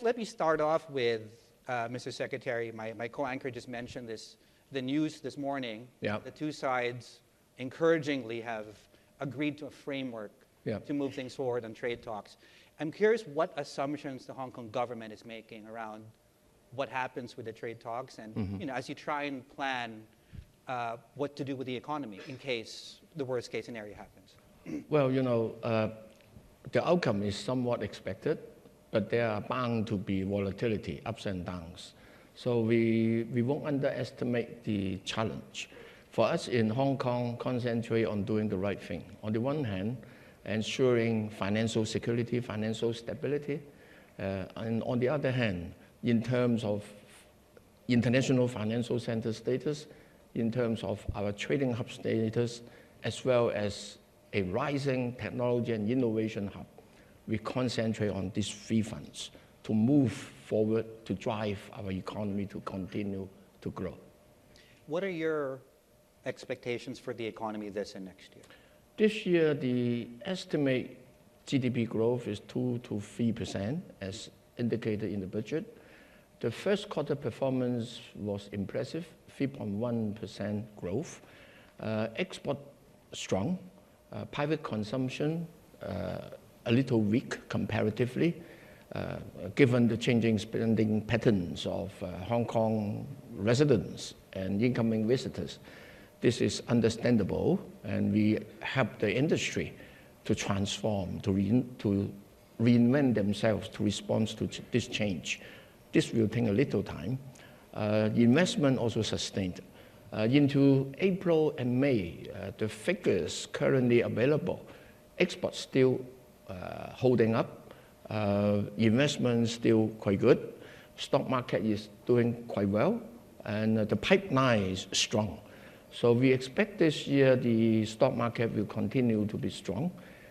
Let me start off with, Mr. Secretary, my co-anchor just mentioned the news this morning. Yeah. The two sides encouragingly have agreed to a framework to move things forward on trade talks. I'm curious what assumptions the Hong Kong government is making around what happens with the trade talks and, as you try and plan what to do with the economy in case the worst case scenario happens. Well, the outcome is somewhat expected, but there are bound to be volatility, ups and downs. So we won't underestimate the challenge. For us in Hong Kong, concentrate on doing the right thing. On the one hand, ensuring financial security, financial stability, and on the other hand, in terms of international financial center status, in terms of our trading hub status, as well as a rising technology and innovation hub, we concentrate on these three fronts to move forward to drive our economy to continue to grow. What are your expectations for the economy this and next year? This year, the estimate GDP growth is 2 to 3%, as indicated in the budget. The first quarter performance was impressive, 3.1% growth. Export strong, private consumption a little weak comparatively, given the changing spending patterns of Hong Kong residents and incoming visitors. This is understandable, and we help the industry to transform, to reinvent themselves to respond to this change. This will take a little time. Investment also sustained. Into April and May, the figures currently available, exports still holding up, investment still quite good, stock market is doing quite well, and the pipeline is strong. So we expect this year the stock market will continue to be strong,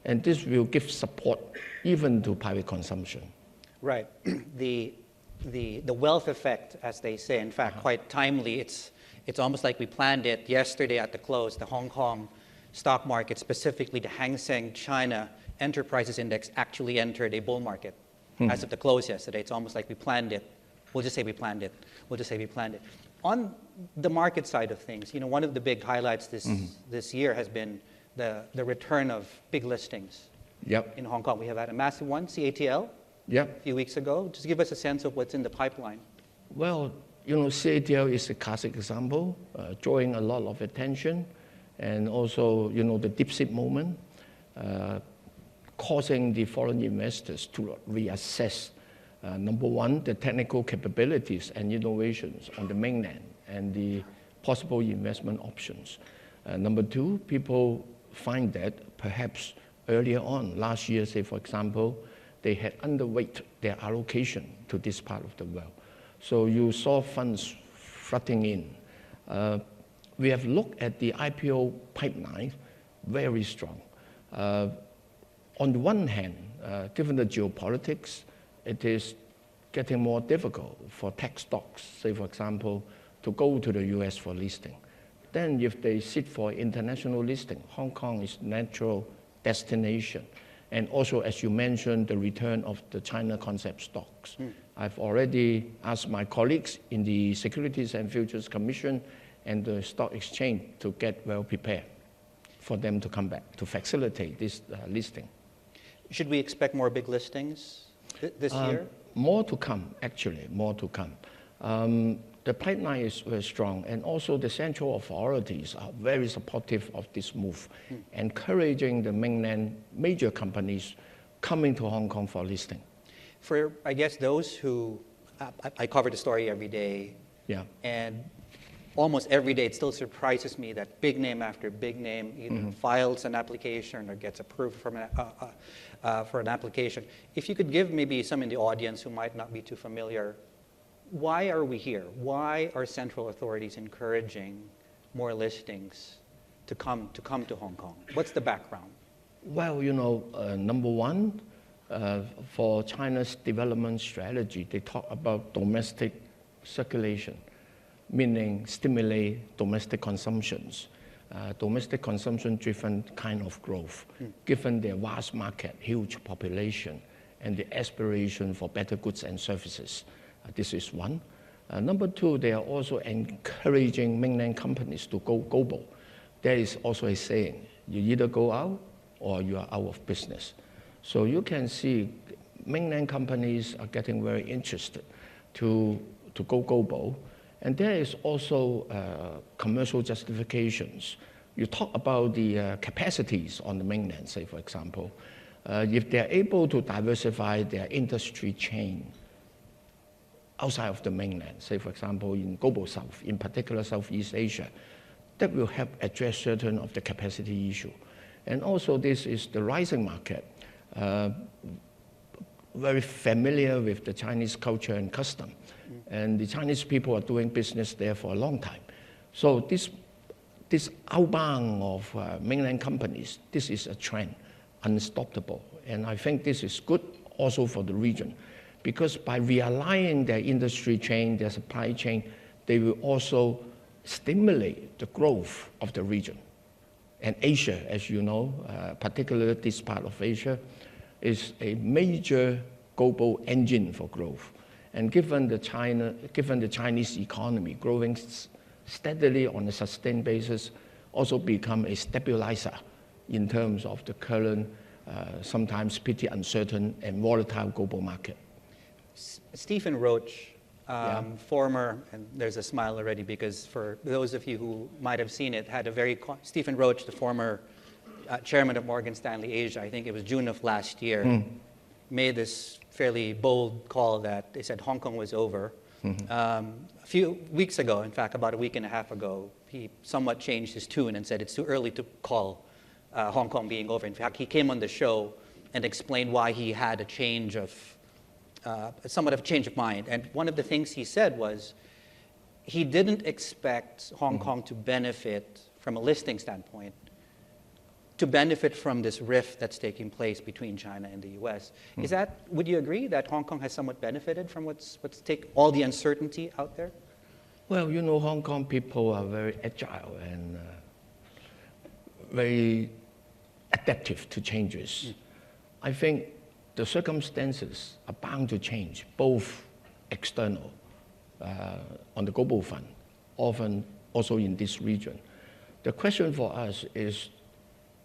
and this will give support even to private consumption. Right. The wealth effect, as they say, in fact, quite timely. It's almost like we planned it yesterday at the close. The Hong Kong stock market, specifically the Hang Seng China Enterprises Index, actually entered a bull market as of the close yesterday. It's almost like we planned it. We'll just say we planned it. We'll just say we planned it. On the market side of things, one of the big highlights this year has been the return of big listings in Hong Kong. We have had a massive one, CATL, a few weeks ago. Just give us a sense of what's in the pipeline. Well, CATL is a classic example, drawing a lot of attention, and also, the deep-sea moment, causing the foreign investors to reassess, number one, the technical capabilities and innovations on the mainland and the possible investment options. Number two, people find that perhaps earlier on, last year, say, for example, they had underweight their allocation to this part of the world. So you saw funds flooding in. We have looked at the IPO pipeline, very strong. On the one hand, given the geopolitics, it is getting more difficult for tech stocks, say, for example, to go to the US for listing. Then if they sit for international listing, Hong Kong is natural destination. And also, as you mentioned, the return of the China concept stocks. I've already asked my colleagues in the Securities and Futures Commission and the Stock Exchange to get well prepared for them to come back to facilitate this listing. Should we expect more big listings this year? More to come, actually, more to come. The pipeline is very strong, and also the central authorities are very supportive of this move, encouraging the mainland major companies coming to Hong Kong for listing. For, I guess, those who, I cover the story every day, and almost every day it still surprises me that big name after big name either files an application or gets approved from for an application. If you could give maybe some in the audience who might not be too familiar, why are we here? Why are central authorities encouraging more listings to come to Hong Kong? What's the background? Well, number one, for China's development strategy, they talk about domestic circulation, meaning stimulate domestic consumptions. Domestic consumption-driven kind of growth, given their vast market, huge population, and the aspiration for better goods and services. This is one. Number two, they are also encouraging mainland companies to go global. There is also a saying, you either go out or you are out of business. So you can see mainland companies are getting very interested to go global. And there is also commercial justifications. You talk about the capacities on the mainland, say, for example. If they're able to diversify their industry chain outside of the mainland, say, for example, in Global South, in particular Southeast Asia, that will help address certain of the capacity issue. And also, this is the rising market, very familiar with the Chinese culture and custom. And the Chinese people are doing business there for a long time. So this outbound of mainland companies, this is a trend, unstoppable. And I think this is good also for the region, because by realigning their industry chain, their supply chain, they will also stimulate the growth of the region. And Asia, as you know, particularly this part of Asia, is a major global engine for growth. And given the Chinese economy growing steadily on a sustained basis, also become a stabilizer in terms of the current, sometimes pretty uncertain and volatile global market. Stephen Roach, former, and there's a smile already because for those of you who might have seen it, had a very, Stephen Roach, the former chairman of Morgan Stanley Asia, I think it was June of last year, made this fairly bold call that they said Hong Kong was over. A few weeks ago, in fact, about a week and a half ago, he somewhat changed his tune and said it's too early to call Hong Kong being over. In fact, he came on the show and explained why he had a change of, somewhat of a change of mind. And one of the things he said was he didn't expect Hong Kong to benefit from a listing standpoint, to benefit from this rift that's taking place between China and the U.S. Is that, would you agree that Hong Kong has somewhat benefited from what's all the uncertainty out there? Well, you know, Hong Kong people are very agile and very adaptive to changes. I think the circumstances are bound to change, both external, on the global front, often also in this region. The question for us is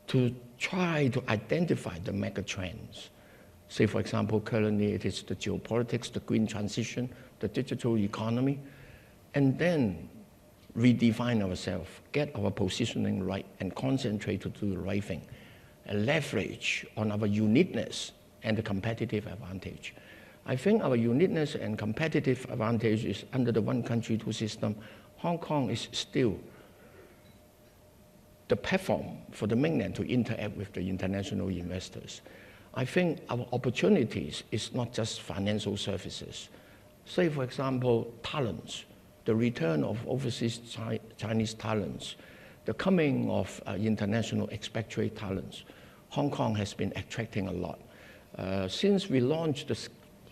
to try to identify the mega trends. Say, for example, currently it is the geopolitics, the green transition, the digital economy, and then redefine ourselves, get our positioning right, and concentrate to do the right thing, and leverage on our uniqueness and the competitive advantage. I think our uniqueness and competitive advantage is under the one country, two system. Hong Kong is still the platform for the mainland to interact with the international investors. I think our opportunities is not just financial services. Say, for example, talents, the return of overseas Chinese talents, the coming of international expatriate talents. Hong Kong has been attracting a lot. Since we launched the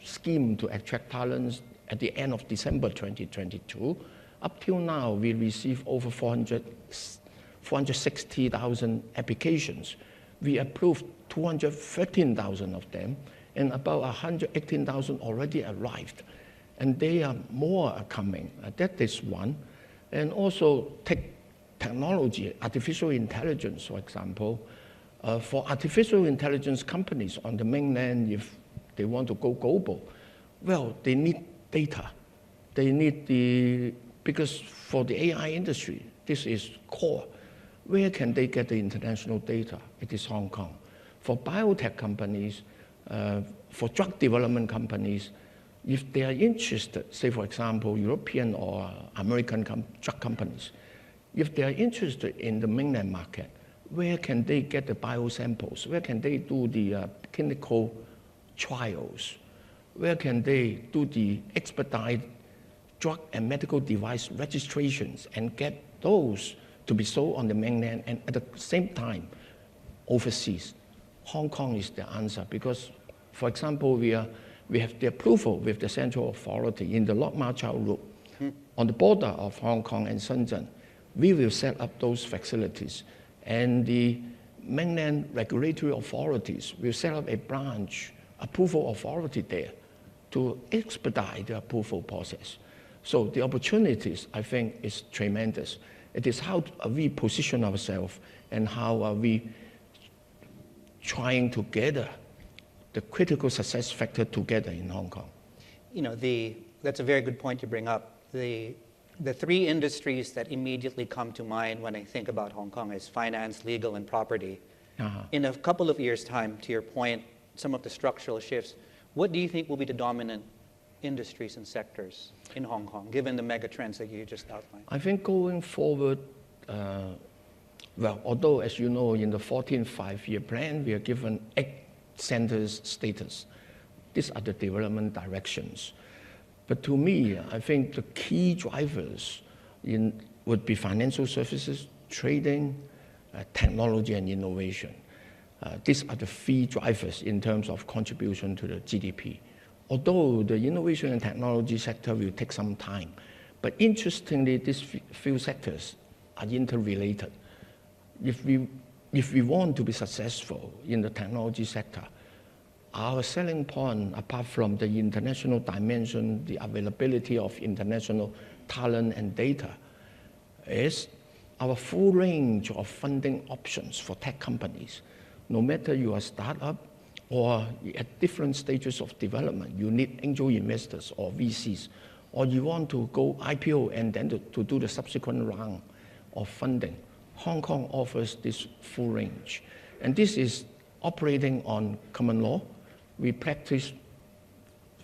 scheme to attract talents at the end of December 2022, up till now, we received over 460,000 applications. We approved 213,000 of them, and about 118,000 already arrived. And more are coming. That is one. And also technology, artificial intelligence, for example. For artificial intelligence companies on the mainland, if they want to go global, well, they need data. They need because for the AI industry, this is core. Where can they get the international data? It is Hong Kong. For biotech companies, for drug development companies, if they are interested, say, for example, European or American drug companies, if they are interested in the mainland market, where can they get the biosamples? Where can they do the clinical trials? Where can they do the expedited drug and medical device registrations and get those to be sold on the mainland and at the same time overseas? Hong Kong is the answer because, for example, we have the approval with the central authority in the Lok Ma Chau route on the border of Hong Kong and Shenzhen. We will set up those facilities, and the mainland regulatory authorities will set up a branch approval authority there to expedite the approval process. So the opportunities, I think, is tremendous. It is how we position ourselves and how are we trying to gather the critical success factor together in Hong Kong. You know, that's a very good point you bring up. The three industries that immediately come to mind when I think about Hong Kong is finance, legal, and property. In a couple of years' time, to your point, some of the structural shifts, what do you think will be the dominant industries and sectors in Hong Kong, given the mega trends that you just outlined? I think going forward, well, although, as you know, in the 14th five-year plan, we are given 8 centers status. These are the development directions. But to me, I think the key drivers would be financial services, trading, technology, and innovation. These are the 3 drivers in terms of contribution to the GDP. Although the innovation and technology sector will take some time, but interestingly, these few sectors are interrelated. If we want to be successful in the technology sector, our selling point, apart from the international dimension, the availability of international talent and data, is our full range of funding options for tech companies. No matter you are a startup or at different stages of development, you need angel investors or VCs, or you want to go IPO and then to do the subsequent round of funding. Hong Kong offers this full range. And this is operating on common law. We practice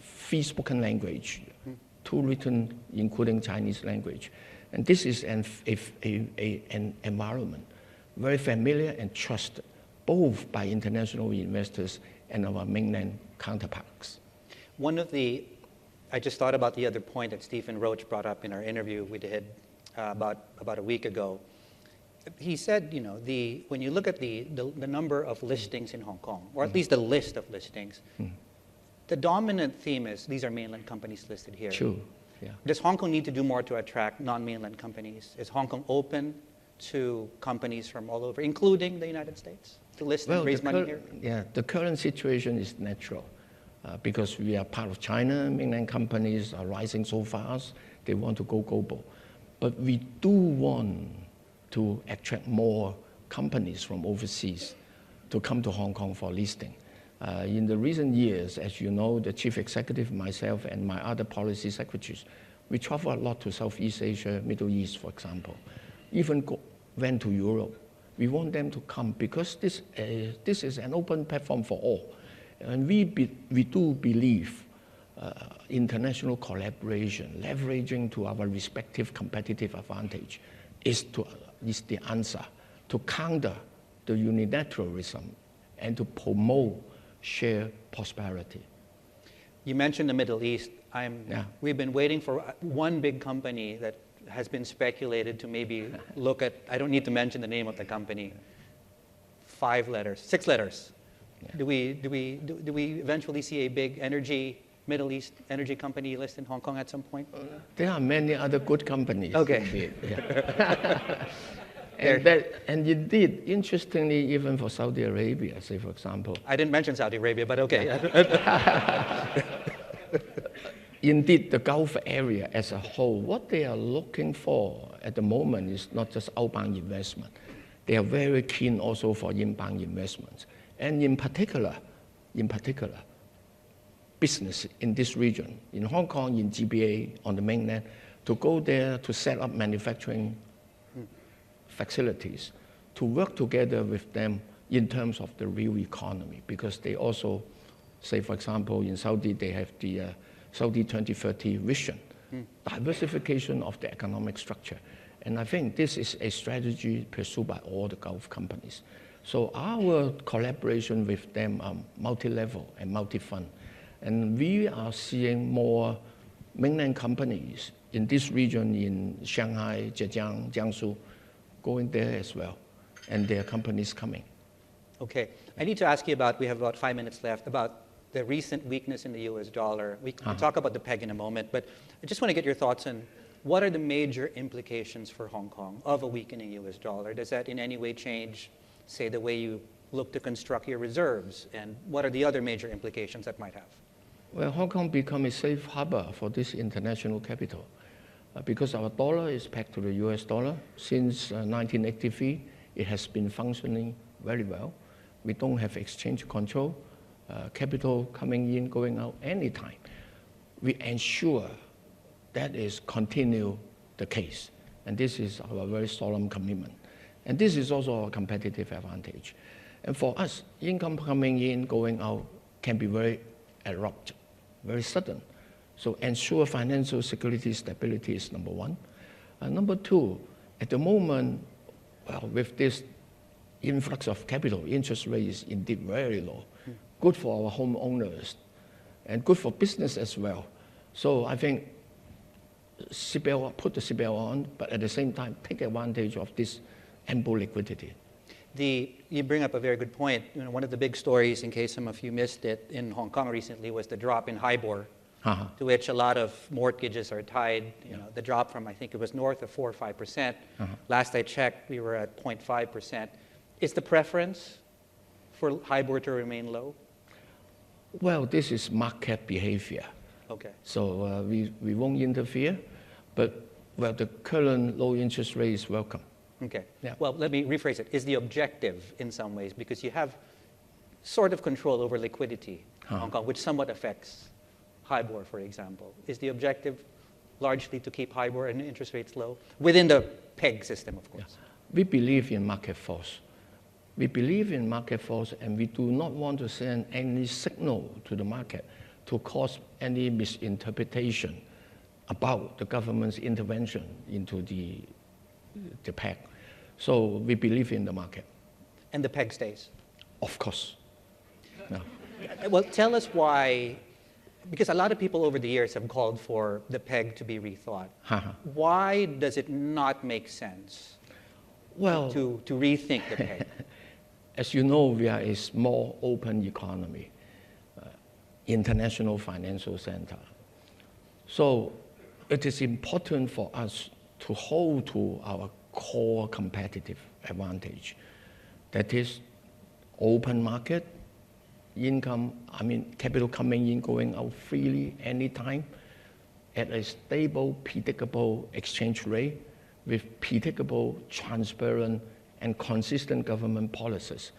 3 spoken language, 2 written, including Chinese language. And this is an environment very familiar and trusted, both by international investors and our mainland counterparts. I just thought about the other point that Stephen Roach brought up in our interview we did about a week ago. He said, you know, when you look at the number of listings in Hong Kong, or at least the list of listings, the dominant theme is these are mainland companies listed here. True. Yeah. Does Hong Kong need to do more to attract non-mainland companies? Is Hong Kong open to companies from all over, including the United States, to list and raise money here? Yeah, the current situation is natural because we are part of China. Mainland companies are rising so fast, they want to go global. But we do want to attract more companies from overseas to come to Hong Kong for listing. In the recent years, as you know, the chief executive, myself, and my other policy secretaries, we travel a lot to Southeast Asia, Middle East, for example. Even went to Europe. We want them to come because this is an open platform for all. And we do believe international collaboration, leveraging to our respective competitive advantage is the answer to counter the unilateralism and to promote shared prosperity. You mentioned the Middle East. We've been waiting for one big company that has been speculated to maybe look at, I don't need to mention the name of the company, 5 letters, 6 letters. Yeah. Do we eventually see a big Middle East energy company list in Hong Kong at some point? There are many other good companies. Okay. Yeah. and indeed, interestingly, even for Saudi Arabia, say for example. I didn't mention Saudi Arabia, but okay. Indeed, the Gulf area as a whole, what they are looking for at the moment is not just outbound investment. They are very keen also for inbound investments. And in particular, business in this region, in Hong Kong, in GBA, on the mainland, to go there to set up manufacturing facilities, to work together with them in terms of the real economy, because they also, say for example, in Saudi, they have the Saudi 2030 vision, diversification of the economic structure. And I think this is a strategy pursued by all the Gulf companies. So our collaboration with them are multi-level and multi-fund. And we are seeing more mainland companies in this region, in Shanghai, Zhejiang, Jiangsu, going there as well. And there are companies coming. Okay. I need to ask you about, we have about 5 minutes left, about the recent weakness in the US dollar. We can talk about the peg in a moment, but I just want to get your thoughts on what are the major implications for Hong Kong of a weakening US dollar? Does that in any way change, say, the way you look to construct your reserves? And what are the other major implications that might have? Well, Hong Kong become a safe harbor for this international capital because our dollar is pegged to the US dollar. Since 1983, it has been functioning very well. We don't have exchange control, capital coming in, going out anytime. We ensure that is continue the case. And this is our very solemn commitment. And this is also a competitive advantage. And for us, income coming in, going out can be very abrupt, very sudden. So ensure financial security stability is number one. Number two, at the moment, well, with this influx of capital, interest rate is indeed very low. Good for our homeowners and good for business as well. So I think CBL, put the CBL on, but at the same time, take advantage of this ample liquidity. You bring up a very good point. You know, one of the big stories, in case some of you missed it, in Hong Kong recently was the drop in HIBOR, to which a lot of mortgages are tied. You know, the drop from, I think it was north of 4 or 5%. Last I checked, we were at 0.5%. Is the preference for HIBOR to remain low? Well, this is market behavior. Okay. So we won't interfere, but well, the current low interest rate is welcome. Okay. Yeah. Well, let me rephrase it. Is the objective in some ways, because you have sort of control over liquidity in Hong Kong, which somewhat affects HIBOR, for example. Is the objective largely to keep HIBOR and interest rates low within the PEG system, of course? Yeah. We believe in market force. We believe in market force, and we do not want to send any signal to the market to cause any misinterpretation about the government's intervention into the PEG. So we believe in the market. And the PEG stays? Of course. No. Well, tell us why, because a lot of people over the years have called for the PEG to be rethought. Why does it not make sense to rethink the PEG? As you know, we are a small, open economy, international financial center. So it is important for us to hold to our core competitive advantage. That is open market, income, capital coming in, going out freely anytime at a stable, predictable exchange rate with predictable, transparent, and consistent government policies.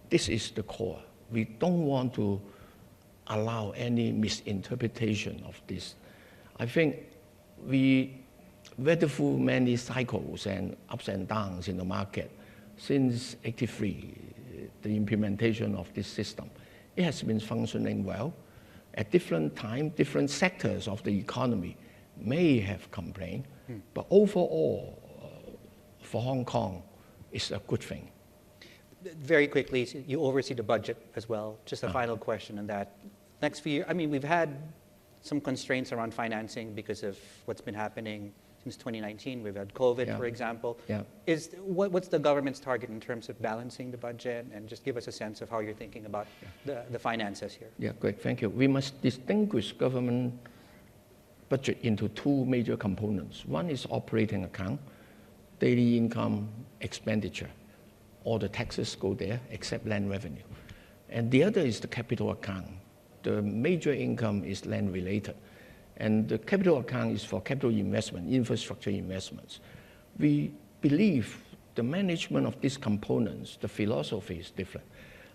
This is the core. We don't want to allow any misinterpretation of this. I think we went through many cycles and ups and downs in the market since '83, the implementation of this system. It has been functioning well. At different times, different sectors of the economy may have complained, but overall, for Hong Kong, it's a good thing. Very quickly, you oversee the budget as well. Just a final question on that. Next few years, we've had some constraints around financing because of what's been happening since 2019. We've had COVID, for example. What's the government's target in terms of balancing the budget? And just give us a sense of how you're thinking about the finances here. Yeah, great, thank you. We must distinguish government budget into two major components. One is operating account, daily income, expenditure. All the taxes go there except land revenue. And the other is the capital account. The major income is land related. And the capital account is for capital investment, infrastructure investments. We believe the management of these components, the philosophy is different.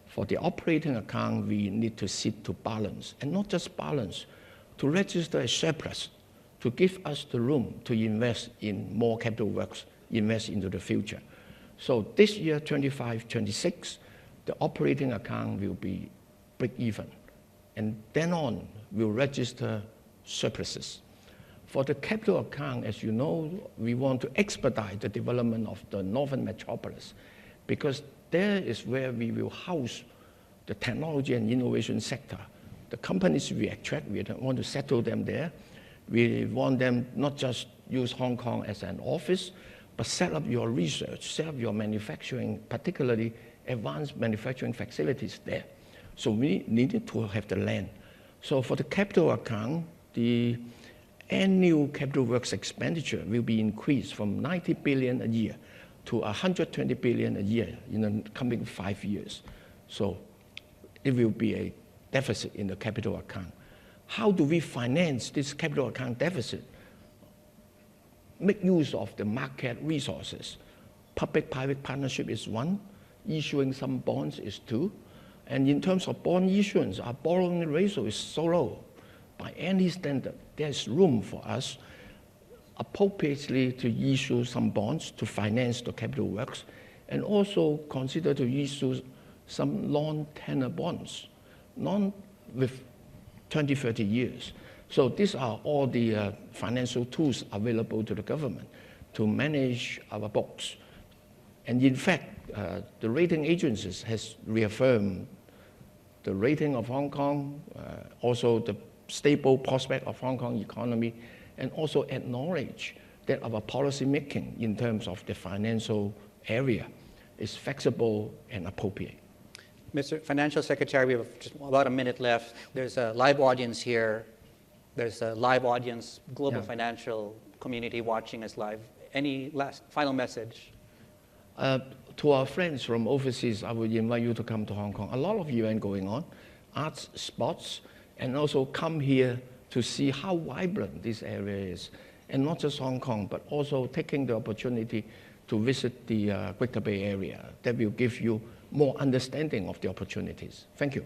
For the operating account, we need to seek to balance, and not just balance, to register a surplus, to give us the room to invest in more capital works, invest into the future. So this year, 25-26, the operating account will be break even. And then on, we'll register surpluses. For the capital account, as you know, we want to expedite the development of the Northern Metropolis because there is where we will house the technology and innovation sector. The companies we attract, we don't want to settle them there. We want them not just use Hong Kong as an office, but set up your research, set up your manufacturing, particularly advanced manufacturing facilities there. So we needed to have the land. So for the capital account, the annual capital works expenditure will be increased from 90 billion a year to 120 billion a year in the coming 5 years. So it will be a deficit in the capital account. How do we finance this capital account deficit? Make use of the market resources. Public-private partnership is one, issuing some bonds is two, and in terms of bond issuance, our borrowing ratio is so low. By any standard, there's room for us appropriately to issue some bonds to finance the capital works, and also consider to issue some long-tenor bonds, with 20, 30 years. So these are all the financial tools available to the government to manage our books. And in fact, the rating agencies has reaffirmed the rating of Hong Kong, also the stable prospect of Hong Kong economy, and also acknowledge that our policy making in terms of the financial area is flexible and appropriate. Mr. Financial Secretary, we have just about a minute left. There's a live audience here. There's a live audience, global financial community watching us live. Any last final message? To our friends from overseas, I would invite you to come to Hong Kong. A lot of events going on, arts, sports, and also come here to see how vibrant this area is. And not just Hong Kong, but also taking the opportunity to visit the Greater Bay Area. That will give you more understanding of the opportunities. Thank you.